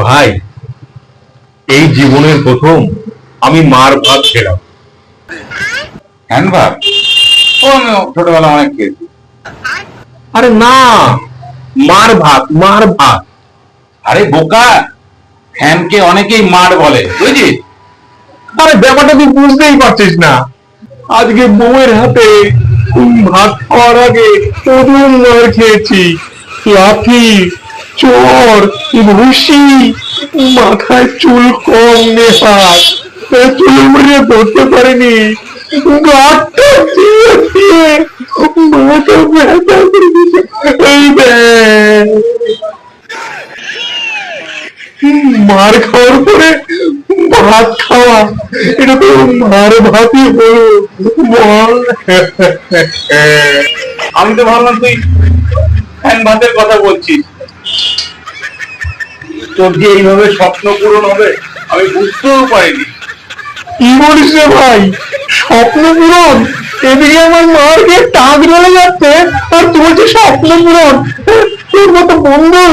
ভাই, এই জীবনের প্রথম আমি মার ভাত খেলাম। ফ্যান ভাত? ও আমি ছোটবেলা অনেক খেয়েছি। আরে না, মার ভাত, মার ভাত। আরে বোকা, ফ্যানকে অনেকেই মার বলে, বুঝলি? আরে ব্যাপারটা তুই বুঝতেই পারছিস না। আজকে বউয়ের হাতে ভাত খাওয়ার আগে প্রথম মার খেয়েছি। লাঠি, চর, ঘুষি, মাথায় চুল কম নেহাত, চুল মুড়িয়ে ধরতে পারিনি, গাঁটটা দিয়ে দিয়ে মাথা ব্যথা করে দিয়েছে। এই দেখ, মার খাওয়ার পরে ভাত খাওয়া, এটা তো মার ভাতই হলো, বল। আমি তো ভাবলাম তুই ফ্যান ভাতের কথা বলছিস। তোর যে এইভাবে স্বপ্ন পূরণ হবে আমি বুঝতেও পারিনি। কি বলিস রে ভাই, স্বপ্ন পূরণ? এদিকে আমার মার গিয়ে টাক জ্বলে যাচ্ছে, আর তুই বলছিস স্বপ্ন পূরণ? তোর মতো বন্ধু